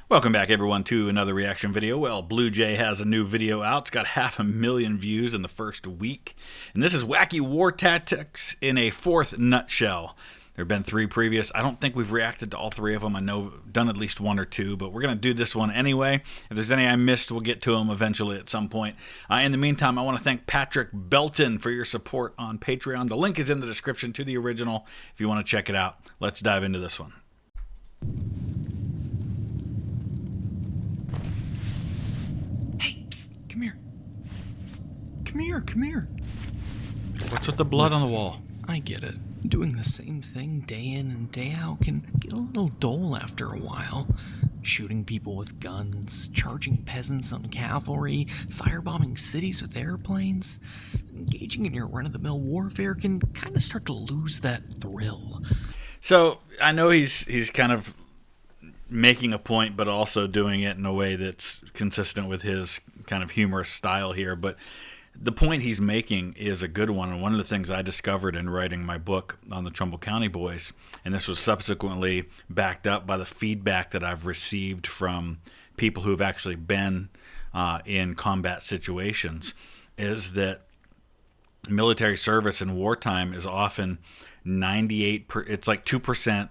Welcome back, everyone, to another reaction video. Well, BlueJay has a new video out. It's got 500,000 views in the first week. And this is Wacky War Tactics in a fourth nutshell. There have been 3 previous. I don't think we've reacted to all 3 of them. I know we've done at least 1 or 2, but we're going to do this one anyway. If there's any I missed, we'll get to them eventually at some point. In the meantime, I want to thank Patrick Belton for your support on Patreon. The link is in the description to the original if you want to check it out. Let's dive into this one. Come here. Come here, come here. What's with the blood on the wall? I get it. Doing the same thing day in and day out can get a little dull after a while. Shooting people with guns, charging peasants on cavalry, firebombing cities with airplanes. Engaging in your run-of-the-mill warfare can kind of start to lose that thrill. So, I know he's kind of making a point, but also doing it in a way that's consistent with his kind of humorous style here. But the point he's making is a good one, and one of the things I discovered in writing my book on the Trumbull County Boys, and this was subsequently backed up by the feedback that I've received from people who've actually been in combat situations, is that military service in wartime is often 98%, it's like 2%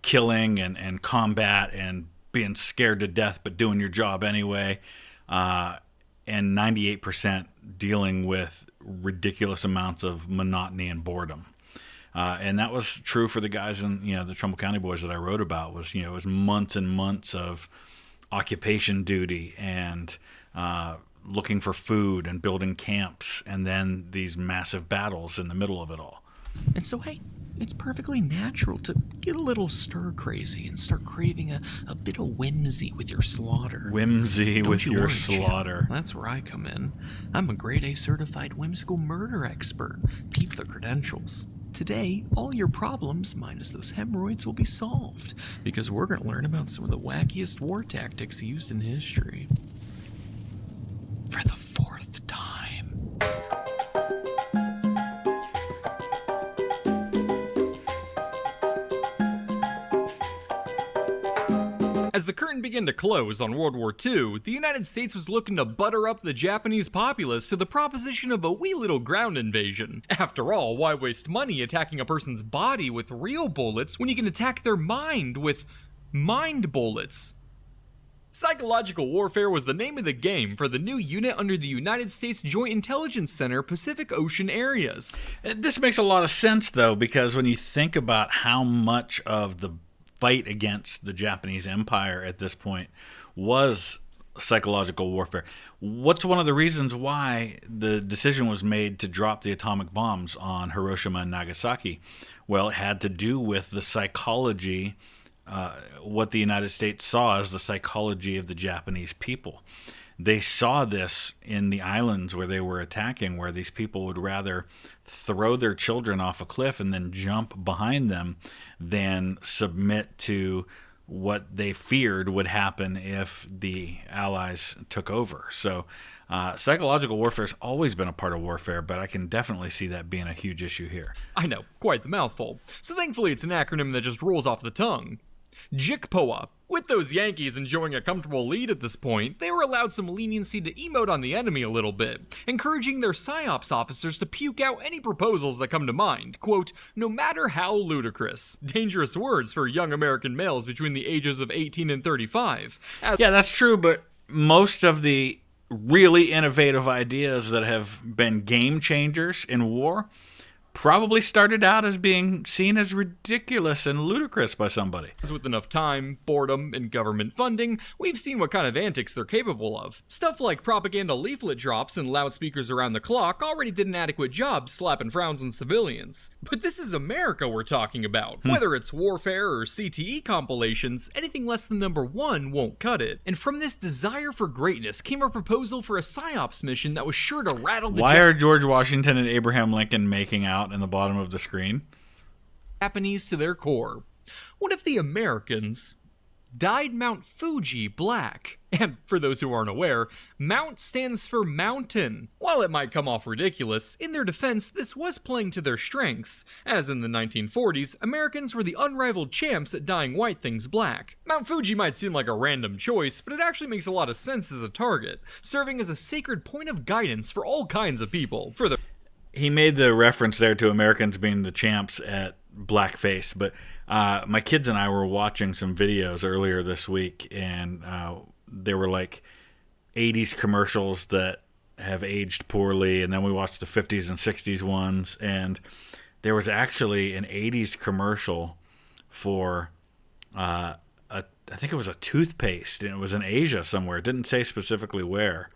killing and combat and being scared to death but doing your job anyway, and 98% dealing with ridiculous amounts of monotony and boredom. And that was true for the guys in the Trumbull County Boys that I wrote about. It was months and months of occupation duty and looking for food and building camps, and then these massive battles in the middle of it all. And so, hey, it's perfectly natural to get a little stir-crazy and start craving a bit of whimsy with your slaughter. Whimsy with your slaughter. Champ. That's where I come in. I'm a grade A certified whimsical murder expert. Keep the credentials. Today, all your problems, minus those hemorrhoids, will be solved, because we're going to learn about some of the wackiest war tactics used in history. For the 4th time. As the curtain began to close on World War II, the United States was looking to butter up the Japanese populace to the proposition of a wee little ground invasion. After all, why waste money attacking a person's body with real bullets when you can attack their mind with mind bullets? Psychological warfare was the name of the game for the new unit under the United States Joint Intelligence Center Pacific Ocean areas. This makes a lot of sense, though, because when you think about how much of the fight against the Japanese Empire at this point was psychological warfare. What's one of the reasons why the decision was made to drop the atomic bombs on Hiroshima and Nagasaki? Well, it had to do with the psychology, what the United States saw as the psychology of the Japanese people. They saw this in the islands where they were attacking, where these people would rather throw their children off a cliff and then jump behind them than submit to what they feared would happen if the Allies took over. So psychological warfare has always been a part of warfare, but I can definitely see that being a huge issue here. I know, quite the mouthful. So thankfully it's an acronym that just rolls off the tongue. JICPOA. With those Yankees enjoying a comfortable lead at this point, they were allowed some leniency to emote on the enemy a little bit, encouraging their PSYOPs officers to puke out any proposals that come to mind, quote, no matter how ludicrous. Dangerous words for young American males between the ages of 18 and 35. Yeah, that's true, but most of the really innovative ideas that have been game changers in war probably started out as being seen as ridiculous and ludicrous by somebody. With enough time, boredom, and government funding, we've seen what kind of antics they're capable of. Stuff like propaganda leaflet drops and loudspeakers around the clock already did an adequate job slapping frowns on civilians. But this is America we're talking about. Whether it's warfare or CTE compilations, anything less than number 1 won't cut it. And from this desire for greatness came a proposal for a PSYOPs mission that was sure to rattle the Why are George Washington and Abraham Lincoln making out in the bottom of the screen? Japanese to their core. What if the Americans dyed Mount Fuji black. And for those who aren't aware, Mount stands for mountain. While it might come off ridiculous, in their defense, this was playing to their strengths, as in the 1940s, Americans were the unrivaled champs at dyeing white things black. Mount Fuji might seem like a random choice, but it actually makes a lot of sense as a target, serving as a sacred point of guidance for all kinds of people. He made the reference there to Americans being the champs at blackface, but my kids and I were watching some videos earlier this week, and they were like 80s commercials that have aged poorly, and then we watched the 50s and 60s ones, and there was actually an 80s commercial for I think it was a toothpaste, and it was in Asia somewhere. It didn't say specifically where,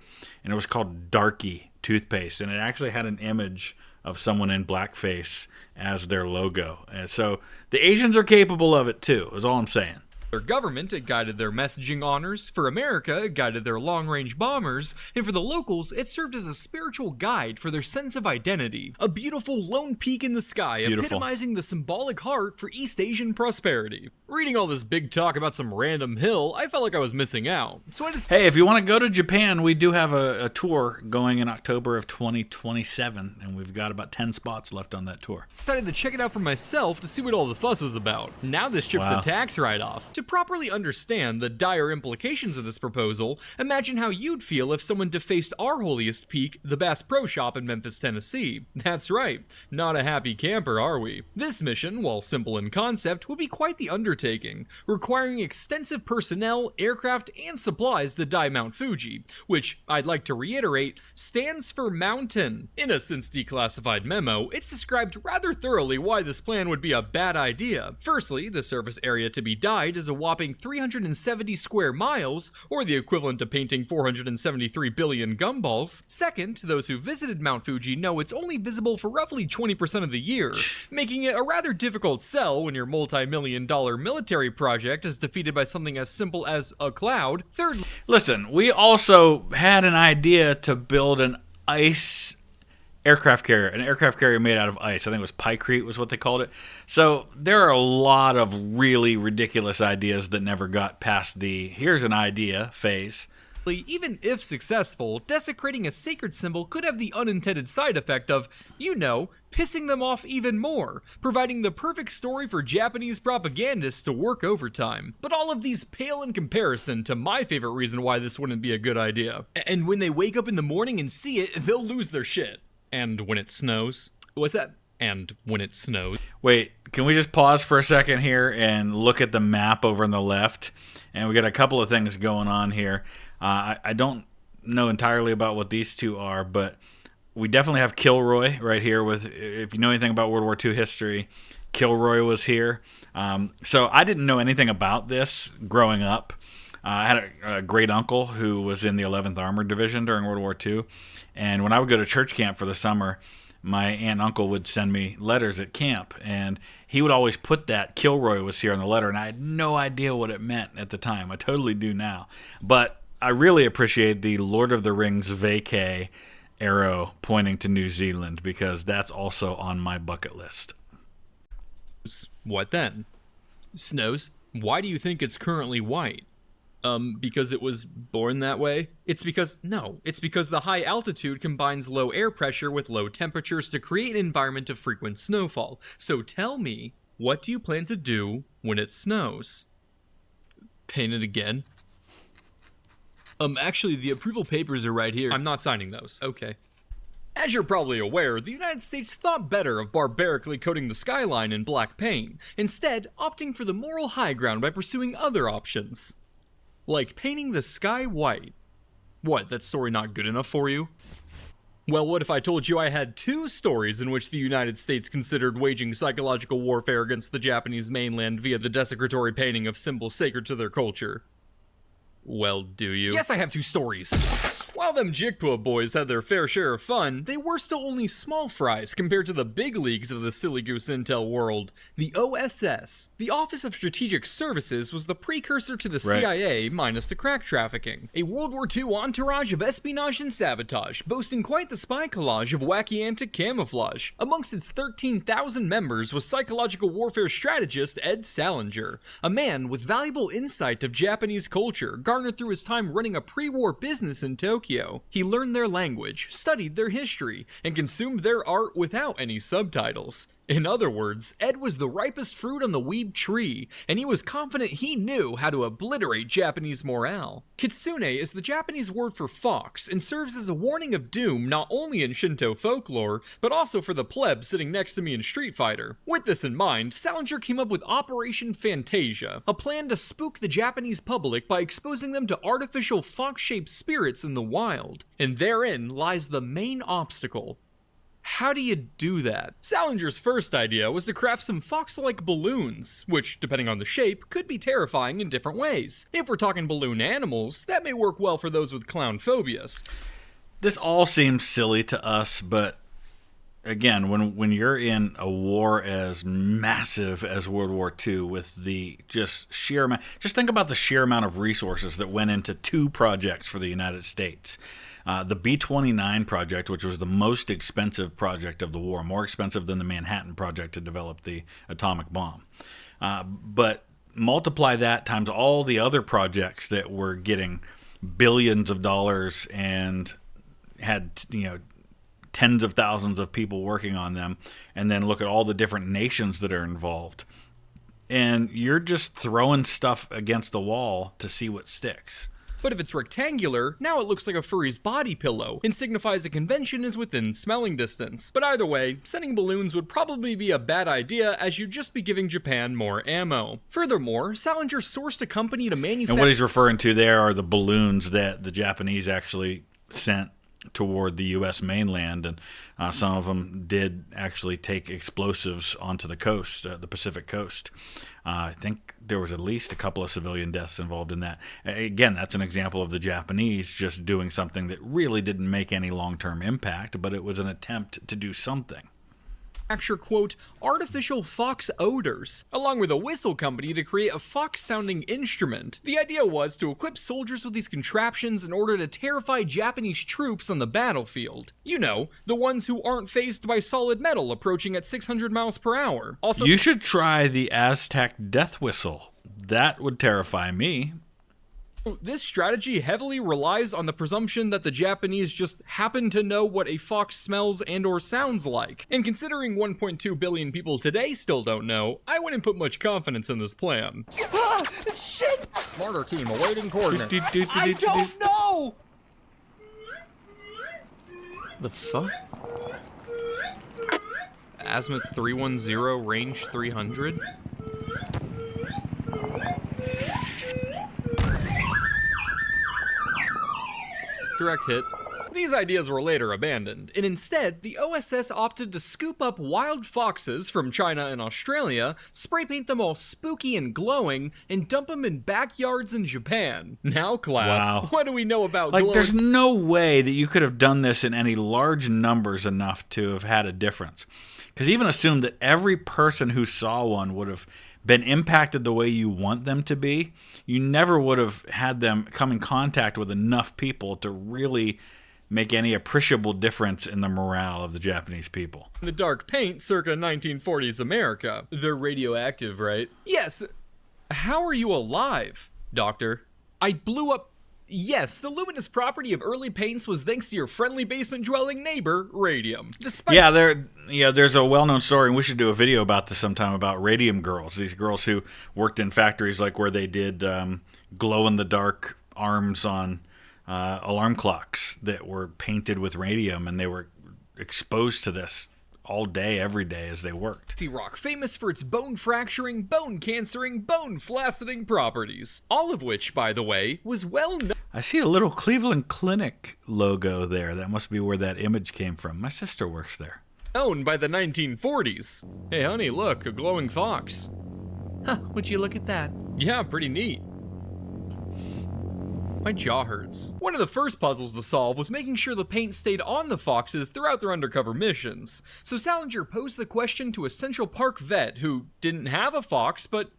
and it was called Darky toothpaste, and it actually had an image of someone in blackface as their logo. And so the Asians are capable of it too, is all I'm saying. Their government, it guided their messaging honors. For America, it guided their long-range bombers. And for the locals, it served as a spiritual guide for their sense of identity. A beautiful lone peak in the sky, epitomizing the symbolic heart for East Asian prosperity. Reading all this big talk about some random hill, I felt like I was missing out. So Hey, if you want to go to Japan, we do have a tour going in October of 2027, and we've got about 10 spots left on that tour. Decided to check it out for myself to see what all the fuss was about. Now this trip's a tax write-off. To properly understand the dire implications of this proposal, imagine how you'd feel if someone defaced our holiest peak, the Bass Pro Shop in Memphis, Tennessee. That's right, not a happy camper, are we? This mission, while simple in concept, would be quite the undertaking, requiring extensive personnel, aircraft, and supplies to dye Mount Fuji, which, I'd like to reiterate, stands for mountain. In a since declassified memo, it's described rather thoroughly why this plan would be a bad idea. Firstly, the surface area to be dyed is a whopping 370 square miles, or the equivalent to painting 473 billion gumballs. Second, those who visited Mount Fuji know it's only visible for roughly 20% of the year, making it a rather difficult sell when your multi-million-dollar military project is defeated by something as simple as a cloud. Third, listen, we also had an idea to build an ice aircraft carrier made out of ice. I think it was Pykrete was what they called it. So there are a lot of really ridiculous ideas that never got past the here's an idea phase. Even if successful, desecrating a sacred symbol could have the unintended side effect of, pissing them off even more, providing the perfect story for Japanese propagandists to work overtime. But all of these pale in comparison to my favorite reason why this wouldn't be a good idea. And when they wake up in the morning and see it, they'll lose their shit. And when it snows. What's that? And when it snows. Wait, can we just pause for a second here and look at the map over on the left? And we got a couple of things going on here. I don't know entirely about what these two are, but we definitely have Kilroy right here. With, if you know anything about World War II history, Kilroy was here. So I didn't know anything about this growing up. I had a great uncle who was in the 11th Armored Division during World War II. And when I would go to church camp for the summer, my aunt and uncle would send me letters at camp. And he would always put that Kilroy was here on the letter. And I had no idea what it meant at the time. I totally do now. But I really appreciate the Lord of the Rings vacay arrow pointing to New Zealand, because that's also on my bucket list. What then? Snows? Why do you think it's currently white? Because it was born that way? It's because the high altitude combines low air pressure with low temperatures to create an environment of frequent snowfall. So tell me, what do you plan to do when it snows? Paint it again? Actually, the approval papers are right here. I'm not signing those. Okay. As you're probably aware, the United States thought better of barbarically coating the skyline in black paint, instead opting for the moral high ground by pursuing other options. Like painting the sky white. What, that story not good enough for you? Well, what if I told you I had two stories in which the United States considered waging psychological warfare against the Japanese mainland via the desecratory painting of symbols sacred to their culture? Well, do you? Yes, I have two stories. While them Jigpua boys had their fair share of fun, they were still only small fries compared to the big leagues of the silly goose intel world. The OSS, the Office of Strategic Services, was the precursor to the CIA minus the crack trafficking. A World War II entourage of espionage and sabotage, boasting quite the spy collage of wacky antic camouflage. Amongst its 13,000 members was psychological warfare strategist Ed Salinger, a man with valuable insight of Japanese culture garnered through his time running a pre-war business in Tokyo. He learned their language, studied their history, and consumed their art without any subtitles. In other words, Ed was the ripest fruit on the weeb tree, and he was confident he knew how to obliterate Japanese morale. Kitsune is the Japanese word for fox, and serves as a warning of doom not only in Shinto folklore, but also for the pleb sitting next to me in Street Fighter. With this in mind, Salinger came up with Operation Fantasia, a plan to spook the Japanese public by exposing them to artificial fox-shaped spirits in the wild. And therein lies the main obstacle. How do you do that? Salinger's first idea was to craft some fox-like balloons, which, depending on the shape, could be terrifying in different ways. If we're talking balloon animals, that may work well for those with clown phobias. This all seems silly to us, but again, when you're in a war as massive as World War II with the just sheer amount, just think about the sheer amount of resources that went into 2 projects for the United States. The B-29 project, which was the most expensive project of the war, more expensive than the Manhattan Project to develop the atomic bomb. But multiply that times all the other projects that were getting billions of dollars and had, tens of thousands of people working on them, and then look at all the different nations that are involved. And you're just throwing stuff against the wall to see what sticks. But if it's rectangular, now it looks like a furry's body pillow, and signifies a convention is within smelling distance. But either way, sending balloons would probably be a bad idea, as you'd just be giving Japan more ammo. Furthermore, Salinger sourced a company to manufacture... And what he's referring to there are the balloons that the Japanese actually sent toward the U.S. mainland, and some of them did actually take explosives onto the coast, the Pacific coast. I think there was at least a couple of civilian deaths involved in that. Again, that's an example of the Japanese just doing something that really didn't make any long-term impact, but it was an attempt to do something. Quote, artificial fox odors, along with a whistle company to create a fox-sounding instrument. The idea was to equip soldiers with these contraptions in order to terrify Japanese troops on the battlefield. You know, the ones who aren't fazed by solid metal approaching at 600 miles per hour. Also, you should try the Aztec death whistle. That would terrify me. This strategy heavily relies on the presumption that the Japanese just happen to know what a fox smells and or sounds like. And considering 1.2 billion people today still don't know, I wouldn't put much confidence in this plan. Shit! Martyr team awaiting coordinates. I don't know! The fuck? Azimuth 310, range 300? Direct hit. These ideas were later abandoned, and instead, the OSS opted to scoop up wild foxes from China and Australia, spray paint them all spooky and glowing, and dump them in backyards in Japan. Now, class, What do we know about glowing? There's no way that you could have done this in any large numbers enough to have had a difference. Because even assume that every person who saw one would have been impacted the way you want them to be, you never would have had them come in contact with enough people to really make any appreciable difference in the morale of the Japanese people. The dark paint circa 1940s America. They're radioactive, right? Yes. How are you alive, Doctor? I blew up... Yes, the luminous property of early paints was thanks to your friendly basement-dwelling neighbor, radium. There's a well-known story, and we should do a video about this sometime, about radium girls. These girls who worked in factories like where they did glow-in-the-dark arms on alarm clocks that were painted with radium, and they were exposed to this all day, every day as they worked. Rock, famous for its bone-fracturing, bone-cancering, bone-flacciding properties. All of which, by the way, was well known. I see a little Cleveland Clinic logo there. That must be where that image came from. My sister works there. Known by the 1940s. Hey honey, look, a glowing fox. Huh, would you look at that? Yeah, pretty neat. My jaw hurts. One of the first puzzles to solve was making sure the paint stayed on the foxes throughout their undercover missions. So Salinger posed the question to a Central Park vet who didn't have a fox, but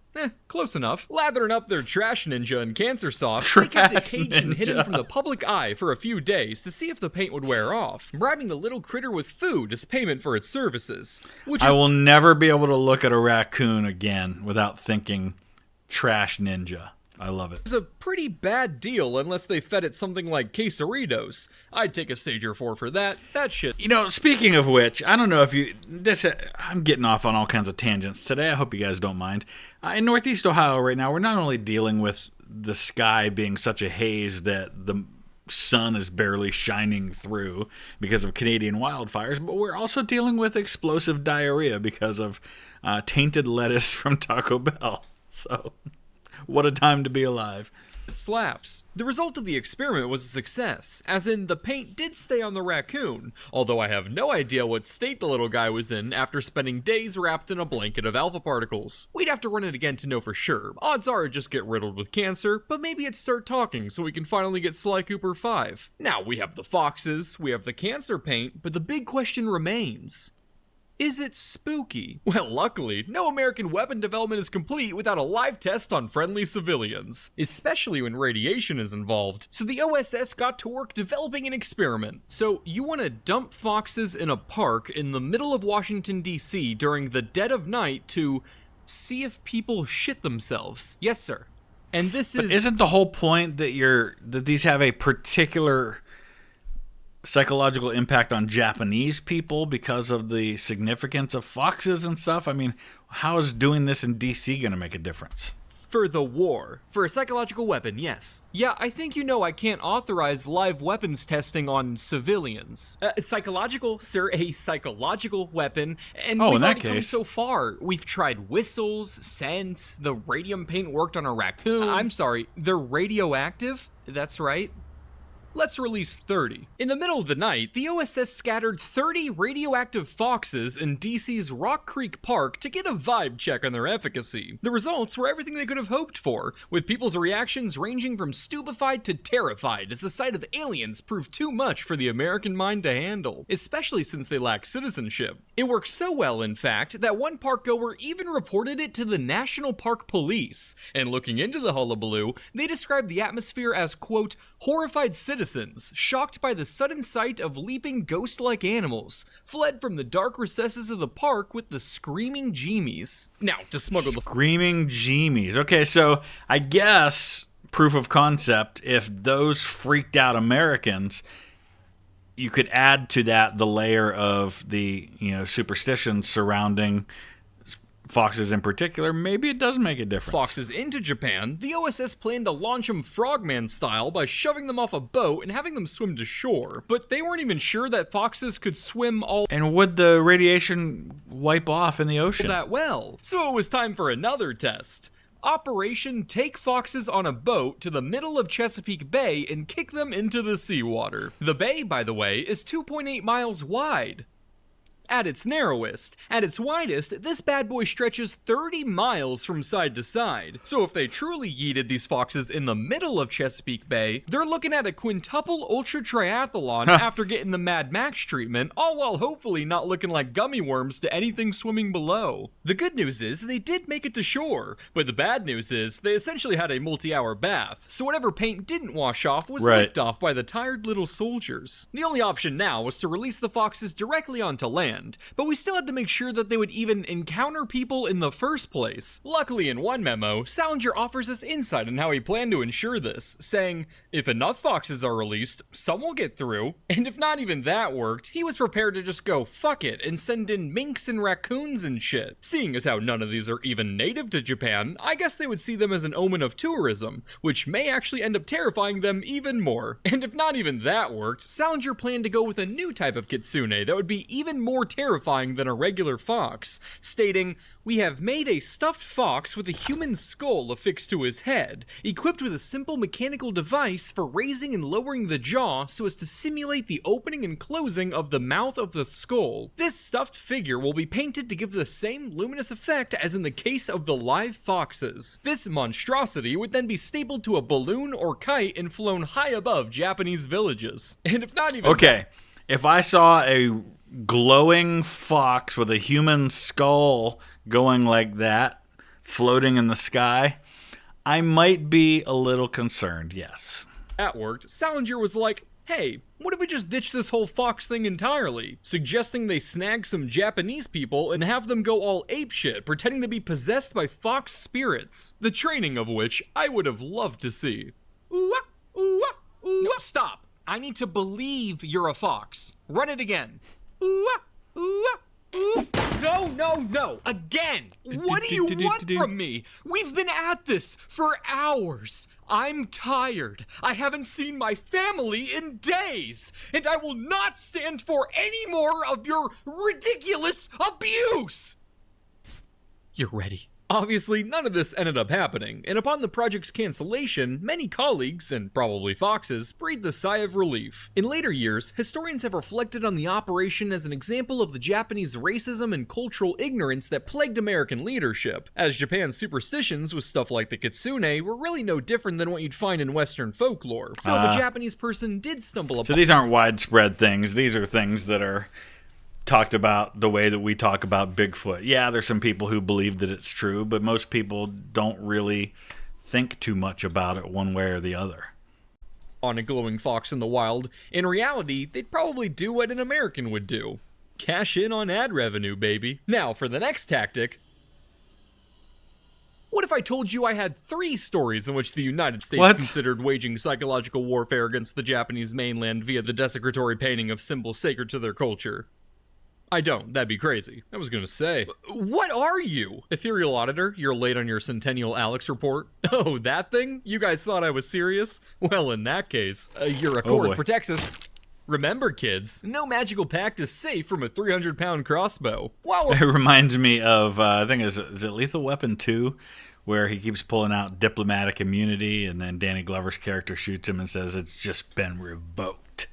close enough. Lathering up their trash ninja in cancer sauce, they kept it caged and hidden from the public eye for a few days to see if the paint would wear off, bribing the little critter with food as payment for its services. I will never be able to look at a raccoon again without thinking trash ninja. I love it. It's a pretty bad deal unless they fed it something like quesaritos. I'd take a stage or 4 for that. That shit. You know, speaking of which, I don't know if you... I'm getting off on all kinds of tangents today. I hope you guys don't mind. In Northeast Ohio right now, we're not only dealing with the sky being such a haze that the sun is barely shining through because of Canadian wildfires, but we're also dealing with explosive diarrhea because of tainted lettuce from Taco Bell. So... what a time to be alive. It slaps. The result of the experiment was a success, as in the paint did stay on the raccoon, although I have no idea what state the little guy was in after spending days wrapped in a blanket of alpha particles. We'd have to run it again to know for sure. Odds are it'd just get riddled with cancer, but maybe it'd start talking so we can finally get Sly Cooper 5. Now we have the foxes, we have the cancer paint, but the big question remains. Is it spooky? Well, luckily, no American weapon development is complete without a live test on friendly civilians, especially when radiation is involved. So the OSS got to work developing an experiment. So you want to dump foxes in a park in the middle of Washington, D.C. during the dead of night to see if people shit themselves. Yes, sir. And this is... But isn't the whole point that these have a particular psychological impact on Japanese people because of the significance of foxes and stuff? I mean, how is doing this in DC going to make a difference? For the war. For a psychological weapon, yes. Yeah, I think you know I can't authorize live weapons testing on civilians. Psychological, sir, a psychological weapon. And we've already come so far. We've tried whistles, scents, the radium paint worked on a raccoon. I'm sorry, they're radioactive? That's right. Let's release 30. In the middle of the night, the OSS scattered 30 radioactive foxes in DC's Rock Creek Park to get a vibe check on their efficacy. The results were everything they could have hoped for, with people's reactions ranging from stupefied to terrified as the sight of aliens proved too much for the American mind to handle, especially since they lack citizenship. It worked so well, in fact, that one park goer even reported it to the National Park Police, and looking into the hullabaloo, they described the atmosphere as, quote, horrified citizens shocked by the sudden sight of leaping ghost-like animals, fled from the dark recesses of the park with the screaming Jeemies. Now, to smuggle the... Screaming Jeemies. Okay, so I guess, proof of concept, if those freaked out Americans, you could add to that the layer of the, superstitions surrounding foxes in particular, maybe it does make a difference. Foxes into Japan, the OSS planned to launch them Frogman style by shoving them off a boat and having them swim to shore. But they weren't even sure that foxes could swim all... And would the radiation wipe off in the ocean? ...that well. So it was time for another test. Operation Take Foxes on a Boat to the middle of Chesapeake Bay and kick them into the seawater. The bay, by the way, is 2.8 miles wide. At its narrowest. At its widest, this bad boy stretches 30 miles from side to side. So if they truly yeeted these foxes in the middle of Chesapeake Bay, they're looking at a quintuple ultra triathlon after getting the Mad Max treatment, all while hopefully not looking like gummy worms to anything swimming below. The good news is they did make it to shore, but the bad news is they essentially had a multi-hour bath, so whatever paint didn't wash off was licked off by the tired little soldiers. The only option now was to release the foxes directly onto land, but we still had to make sure that they would even encounter people in the first place. Luckily, in one memo, Salinger offers us insight on how he planned to ensure this, saying, if enough foxes are released, some will get through, and if not even that worked, he was prepared to just go fuck it and send in minks and raccoons and shit. Seeing as how none of these are even native to Japan, I guess they would see them as an omen of tourism, which may actually end up terrifying them even more. And if not even that worked, Salinger planned to go with a new type of kitsune that would be even more terrifying than a regular fox, stating, "We have made a stuffed fox with a human skull affixed to his head, equipped with a simple mechanical device for raising and lowering the jaw so as to simulate the opening and closing of the mouth of the skull. This stuffed figure will be painted to give the same luminous effect as in the case of the live foxes. This monstrosity would then be stapled to a balloon or kite and flown high above Japanese villages." And if not even Okay, if I saw a glowing fox with a human skull going like that, floating in the sky, I might be a little concerned, yes. that worked, Salinger was like, "Hey, what if we just ditch this whole fox thing entirely?" Suggesting they snag some Japanese people and have them go all apeshit, pretending to be possessed by fox spirits. The training of which I would have loved to see. No, stop. I need to believe you're a fox. Run it again. No. Again. What do you want from me? We've been at this for hours. I'm tired. I haven't seen my family in days. And I will not stand for any more of your ridiculous abuse. You're ready. Obviously, none of this ended up happening, and upon the project's cancellation, many colleagues, and probably foxes, breathed a sigh of relief. In later years, historians have reflected on the operation as an example of the Japanese racism and cultural ignorance that plagued American leadership, as Japan's superstitions with stuff like the kitsune were really no different than what you'd find in Western folklore. So if a Japanese person did stumble upon... So these aren't widespread things. These are things that are talked about the way that we talk about Bigfoot. Yeah, there's some people who believe that it's true, but most people don't really think too much about it one way or the other. On a glowing fox in the wild, in reality, they'd probably do what an American would do. Cash in on ad revenue, baby. Now, for the next tactic. What if I told you I had 3 stories in which the United States considered waging psychological warfare against the Japanese mainland via the desecratory painting of symbols sacred to their culture? I don't. That'd be crazy. I was gonna say. What are you? Ethereal Auditor, you're late on your Centennial Alex report. Oh, that thing? You guys thought I was serious? Well, in that case, your accord protects us. Remember, kids, no magical pact is safe from a 300-pound crossbow. Wow. It reminds me of, I think, is it Lethal Weapon 2? Where he keeps pulling out diplomatic immunity, and then Danny Glover's character shoots him and says, "It's just been revoked."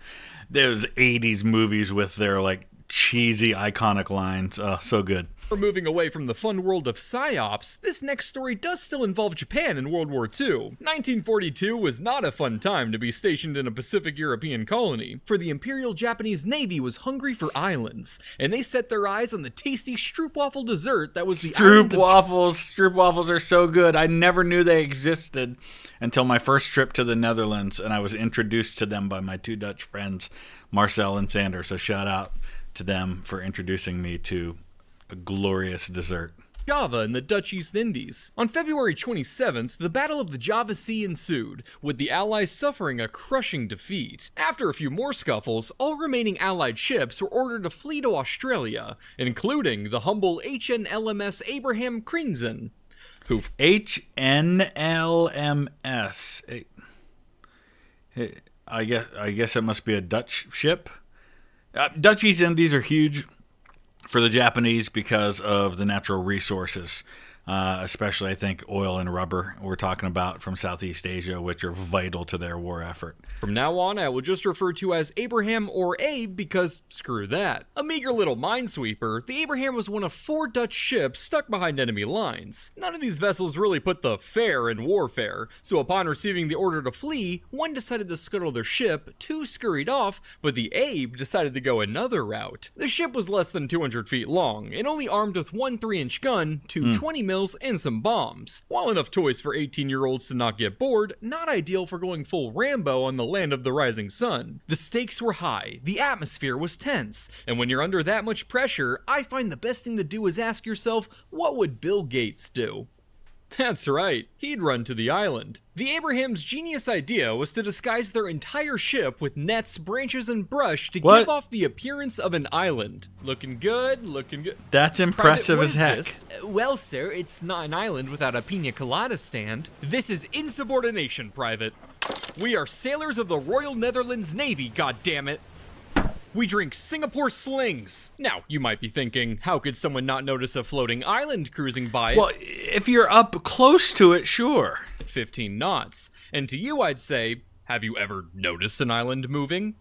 Those 80s movies with their, like, cheesy, iconic lines. So good. We're moving away from the fun world of PsyOps. This next story does still involve Japan in World War II. 1942 was not a fun time to be stationed in a Pacific European colony, for the Imperial Japanese Navy was hungry for islands, and they set their eyes on the tasty stroopwafel dessert that was the Stroopwafels are so good. I never knew they existed until my first trip to the Netherlands, and I was introduced to them by my 2 Dutch friends, Marcel and Sander. So shout out to them for introducing me to a glorious dessert. Java in the Dutch East Indies. On February 27th, the Battle of the Java Sea ensued, with the Allies suffering a crushing defeat. After a few more scuffles, all remaining Allied ships were ordered to flee to Australia, including the humble HNLMS Abraham Crijnessen, who... HNLMS. I guess it must be a Dutch ship. Dutch East Indies are huge for the Japanese because of the natural resources, especially, I think, oil and rubber we're talking about from Southeast Asia, which are vital to their war effort. From now on, I will just refer to as Abraham or Abe because screw that. A meager little minesweeper, the Abraham was one of 4 Dutch ships stuck behind enemy lines. None of these vessels really put the fair in warfare, so upon receiving the order to flee, 1 decided to scuttle their ship, 2 scurried off, but the Abe decided to go another route. The ship was less than 200 feet long, and only armed with 1 3-inch gun, 2 20 mils, and some bombs. While enough toys for 18-year-olds to not get bored, not ideal for going full Rambo on the land of the rising sun. The stakes were high, the atmosphere was tense, and when you're under that much pressure, I find the best thing to do is ask yourself, what would Bill Gates do? That's right, he'd run to the island. The Abraham's genius idea was to disguise their entire ship with nets, branches, and brush to give off the appearance of an island. Looking good, looking good. That's impressive as heck. Well, sir, it's not an island without a pina colada stand. This is insubordination, Private. We are sailors of the Royal Netherlands Navy, goddammit. We drink Singapore slings. Now, you might be thinking, how could someone not notice a floating island cruising by Well, if you're up close to it, sure. at 15 knots? And to you, I'd say, have you ever noticed an island moving?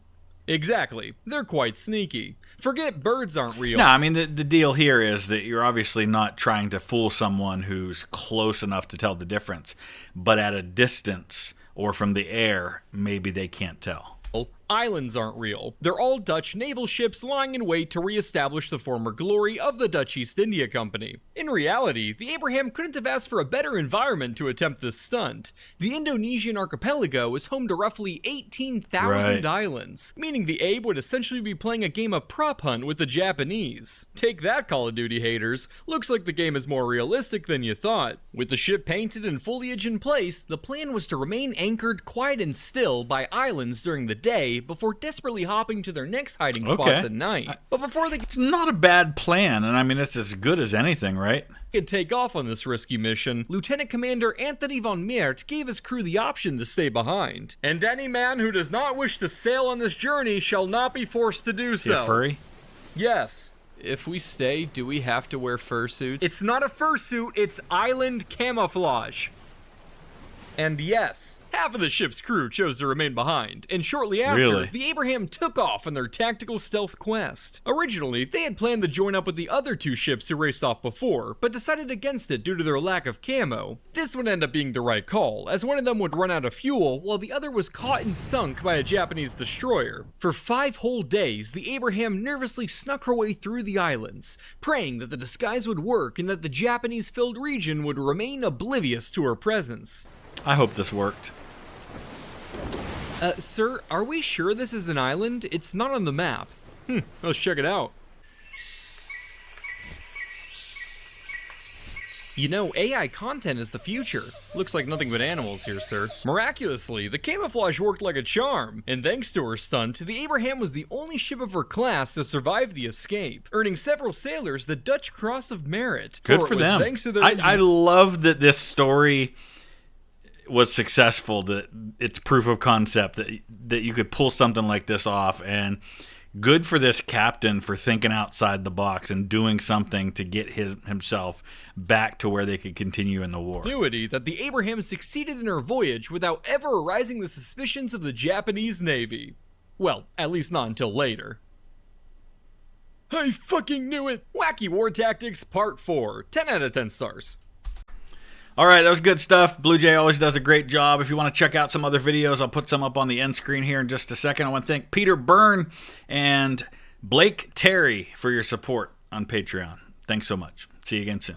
Exactly. They're quite sneaky. Forget birds aren't real. No, I mean, the deal here is that you're obviously not trying to fool someone who's close enough to tell the difference, but at a distance or from the air, maybe they can't tell. Islands aren't real. They're all Dutch naval ships lying in wait to re-establish the former glory of the Dutch East India Company. In reality, the Abraham couldn't have asked for a better environment to attempt this stunt. The Indonesian archipelago is home to roughly 18,000 islands, meaning the Abe would essentially be playing a game of prop hunt with the Japanese. Take that, Call of Duty haters. Looks like the game is more realistic than you thought. With the ship painted and foliage in place, the plan was to remain anchored quiet and still by islands during the day before desperately hopping to their next hiding spots at night. But before they It's not a bad plan, and I mean, it's as good as anything, right? could take off on this risky mission, Lieutenant Commander Anthony von Meert gave his crew the option to stay behind. And any man who does not wish to sail on this journey shall not be forced to do so. You furry? Yes. If we stay, do we have to wear fursuits? It's not a fursuit, it's island camouflage. And yes, half of the ship's crew chose to remain behind, and shortly after, Really? the Abraham took off on their tactical stealth quest. Originally, they had planned to join up with the other two ships who raced off before, but decided against it due to their lack of camo. This would end up being the right call, as one of them would run out of fuel, while the other was caught and sunk by a Japanese destroyer. For 5 whole days, the Abraham nervously snuck her way through the islands, praying that the disguise would work and that the Japanese-filled region would remain oblivious to her presence. I hope this worked. Sir, are we sure this is an island? It's not on the map. Let's check it out. You know, AI content is the future. Looks like nothing but animals here, sir. Miraculously, the camouflage worked like a charm, and thanks to her stunt, the Abraham was the only ship of her class to survive the escape, earning several sailors the Dutch Cross of Merit. Good it for was them. Thanks to their I love that this story was successful, that it's proof of concept that you could pull something like this off, and good for this captain for thinking outside the box and doing something to get himself back to where they could continue in the war. Ingenuity that the Abraham succeeded in her voyage without ever arousing the suspicions of the Japanese Navy. Well, at least not until later. I fucking knew it! Wacky War Tactics Part 4. 10 out of 10 stars. All right, that was good stuff. BlueJay always does a great job. If you want to check out some other videos, I'll put some up on the end screen here in just a second. I want to thank Peter Byrne and Blake Terry for your support on Patreon. Thanks so much. See you again soon.